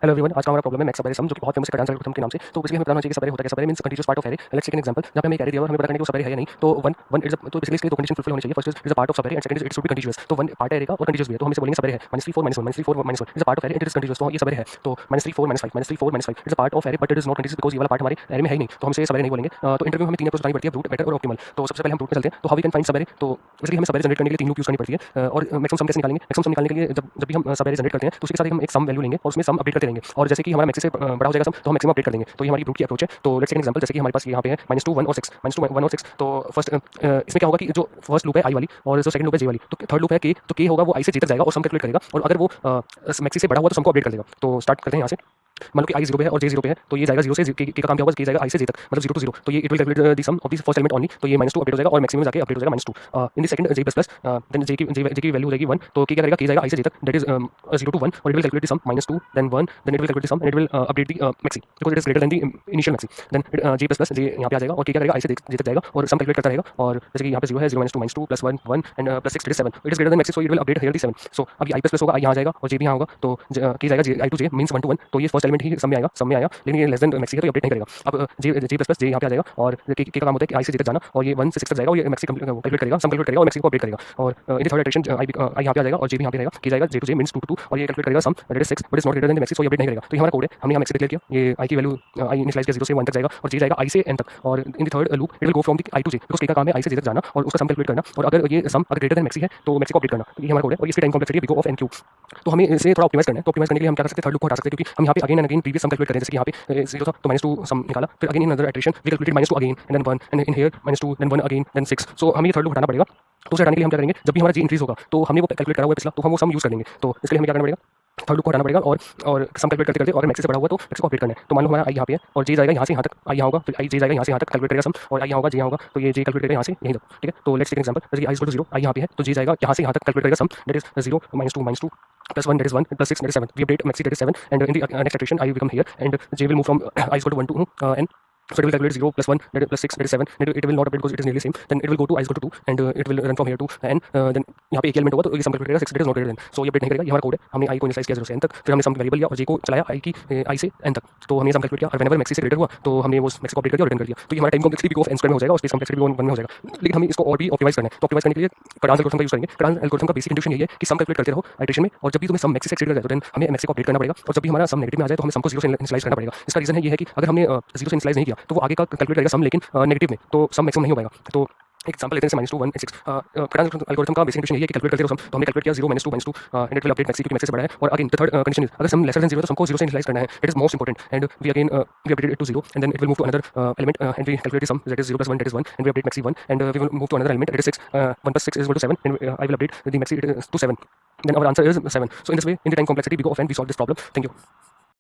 Hello everyone, आज का हमारा प्रॉब्लम है मैक्स सबैरे सम, जो कि बहुत फेमस है कार्डान एल्गोरिथम के नाम से। तो बेसिकली हमें बताना चाहिए कि सबैरे होता क्या है। Subarray means continuous part of array. Let's take an example, जहां पे हमें एक एरे दिया और हमें पता करना है कि वो सबैरे है या नहीं। तो वन वन इज तो बेसिकली इसके दो कंडीशन फुलफिल होनी चाहिए। First is a part of subarray and second is it should be continuous. तो वन पार्ट है एरे का और कंटीन्यूअस भी है, तो हम इसे बोलेंगे सबैरे है। -3 4 -1 -3 4 -1 is a part of array and it is continuous, तो ये सबैरे है। तो -3 4 -5 -3 4 -5 is a part of array but it is not continuous because ये वाला पार्ट हमारे एरे में है ही नहीं, तो हम इसे सबैरे नहीं बोलेंगे। तो इंटरव्यू में हमें तीन अप्रोच बतानी पड़ती है, ब्रूट, बेटर और ऑप्टिमल। तो सबसे पहले हम ब्रूट में चलते हैं। तो हाउ वी कैन फाइंड सबैरे। तो बेसिकली हमें सबैरे जनरेट करने के लिए तीन लूप यूज करनी पड़ती है और मैक्सिमम सम कैसे निकालेंगे। मैक्सिमम सम निकालने के लिए जब भी हम सबैरे जनरेट करते हैं तो उसके साथ हम एक सम वैल्यू लेंगे और उसमें सम अपडेट करते रहेंगे, और जैसे कि हमारा मैक्सिस से बड़ा हो जाएगा सम तो हम मैक्सिमम अपडेट कर देंगे। तो ये हमारी ब्रूट की अप्रोच है। तो लेट्स टेक एन एग्जांपल, जैसे कि हमारे पास यहाँ पे है -2 1 और 6 -2 1 और 6। तो फर्स्ट इसमें क्या होगा कि जो फर्स्ट लूप है आई वाली और जो सेकंड लूप है जे वाली, तो थर्ड लूप है के, तो के होगा वो आई से जे तक जाएगा और सम कैलकुलेट करेगा, और अगर वो मैक्सिस से बड़ा हुआ तो सम को अपडेट कर देगा। तो स्टार्ट करते हैं यहाँ से। मान लो कि आई 0 पे है और जे 0 पे है, तो ये जाएगा 0 से के का काम क्या होगा, के जाएगा आई से जे तक, मतलब 0 टू 0। तो ये it will calculate the sum of the first element only. तो ये -2 अपडेट हो जाएगा और मैक्सिमम जाके अपडेट हो जाएगा -2 in the second J plus plus. Then J की वैल्यू हो जाएगी 1, तो के क्या करेगा, के जाएगा आई से जे तक, दैट इज 0 टू 1, और it will calculate the sum -2 then 1, then it will calculate the sum and it will update the maxi because it is greater than the initial maxi. Then J plus plus J यहाँ पे आ जाएगा और के क्या करेगा, आई से जे तक जाएगा और सम कैलकुलेट करता रहेगा। और जैसे कि यहाँ पे 0 है, 0 -2 plus 1 1 and plus 6 that is 7, it is greater than maxi, so it will update here the 7। सो अभी आई प्लस प्लस होगा, आई यहाँ जाएगा और जे भी यहाँ होगा, तो के जाएगा आई टू जे मींस 1 टू 1, तो ये फर्स्ट एलिमेंट ही सम में आएगा, लेकिन ये लेस देन मैक्सी है तो अपडेट नहीं करेगा। अब जे प्लस प्लस जे यहाँ पे आ जाएगा और के का काम होता है कि आई से जे तक जाना, और ये 1 से 6 तक जाएगा और ये मैक्सी कैलकुलेट करेगा, सम कैलकुलेट करेगा और मैक्सी को अपडेट करेगा। और इन थर्ड इटरेशन आई यहाँ पे आ जाएगा और जे भी यहाँ पे रहेगा, के जाएगा J to J means 2 to 2, और ये कैलकुलेट करेगा sum that is 6 but is not greater than maxi, so ये अपडेट नहीं करेगा। तो ये हमारा कोड है, हमने यहाँ मैक्सी डिक्लेयर किया, ये आई की वैल्यू आई इनिशियलाइज किया 0 से 1 तक जाएगा और जे जाएगा आई से एन तक, और in the third loop it will go from the I to J because के का काम है आई से जे तक जाना और उसका सम कैलकुलेट करना, और अगर ये सम अगर ग्रेटर देन मैक्सी है तो मैक्सी को अपडेट करना। तो ये हमारा कोड है और इसकी टाइम कॉम्प्लेक्सिटी है O ऑफ n क्यूब। तो हमें इसे थोड़ा ऑप्टिमाइज करना है, तो ऑप्टिमाइज करने के लिए हम क्या कर सकते हैं, थर्ड लूप को हटा सकते हैं, क्योंकि हम यहाँ पे again and again previous sum calculate कर रहे हैं। जैसे कि यहाँ पे 0 था तो -2 सम निकाला, फिर again in another iteration we calculated -2 again and then 1 and in here -2 then 1 again then 6। So हमें ये थर्ड लूप हटाना पड़ेगा। तो उसे हटाने के लिए हम क्या करेंगे, जब भी हमारा जी इंक्रीज होगा तो हमने वो कैलकुलेट करा हुआ है पिछला, तो हम वो सम यूज कर लेंगे। तो इसके लिए हमें क्या करना पड़ेगा, थर्ड लूप को हटाना पड़ेगा और सम कैलकुलेट करते करते अगर मैक्सी से बड़ा हुआ तो मैक्सी को अपडेट करना है। तो मान लो हमारा आई यहाँ पे है और जे जाएगा यहाँ से यहाँ तक, आई यहाँ होगा, फिर आई जे जाएगा यहाँ से यहाँ तक कैलकुलेट करेगा सम, और आई यहाँ होगा, जे यहाँ होगा, तो ये जे कैलकुलेट करेगा यहाँ से यहीं तक। ठीक है, तो लेट्स टेक एन एग्जांपल, जैसे कि आई इक्वल टू 0, आई यहाँ पे है तो जे जाएगा यहाँ से यहाँ तक कैलकुलेट करेगा sum that is 0 -2 plus 1 that is 1 plus 6 that is 7, we update maxi that is 7, and in the next iteration I will come here and j will move from I is equal to 1 to n. So it will calculate 0 plus 1 that is plus 6 that is 7, and it will not update because it is nearly same. Then it will go to I is equal to 2 and it will run from here to n. Then यहाँ पे एक element होगा तो ये सम calculate करेगा 6 that is not greater than, so ये update नहीं करेगा। ये हमारा कोड है, हमने i को इनिशियलाइज किया 0 से n तक, फिर हमने सम वेरिएबल लिया और j को चलाया i से n तक, तो हमने सम कैलकुलेट किया और व्हेनेवर मैक्सी से ग्रेटर हुआ तो हमने वो मैक्सी को अपडेट कर दिया और रिटर्न कर दिया। तो ये हमारा time complexity O of n square में हो जाएगा और स्पेस कॉम्प्लेक्सिटी O 1 में हो जाएगा। लेकिन हमें इसको और भी ऑप्टिमाइज करना है, तो ऑप्टिमाइज करने के लिए कार्डान एल्गोरिथम का यूज करेंगे। कार्डान एल्गोरिथम का बेसिक कंडीशन यही है कि सम कैलकुलेट करते रहो आइटरेशन में, और जब भी तुम्हें सम मैक्सी से एक्सीड कर जाए तो देन हमें मैक्सी को अपडेट करना पड़ेगा, और जब भी हमारा सम नेगेटिव में आ जाए तो हमें सम को 0 से इनिशियलाइज करना पड़ेगा। इसका रीजन है ये है कि अगर हमने 0 से इनिशियलाइज नहीं किया तो वो आगे का कैलकुलेट करेगा सम, लेकिन नेगेटिव में, तो सम मैक्सिमम नहीं हो पाएगा। तो एक एग्जांपल लेते हैं, -2 1 6 कार्डान एल्गोरिथम का बेसिक कंडीशन ये है कि कैलकुलेट करते रहो सम, तो हमने कैलकुलेट किया 0 -2 and it will update maxi क्योंकि मैक्सी से बड़ा है। और again the third condition is अगर सम लेसर देन 0 तो सम को 0 से इनिशियलाइज करना है, it is most important, and we again we update it to 0 and then it will move to another element and we calculate the sum that is 0 plus 1 that is 1 and we update maxi 1 and we will move to another element that is 6, 1 plus 6 is equal to 7 and I will update the maxi to 7, then our answer is 7. So in this way, in the time complexity we go of n we solve this problem. Thank you.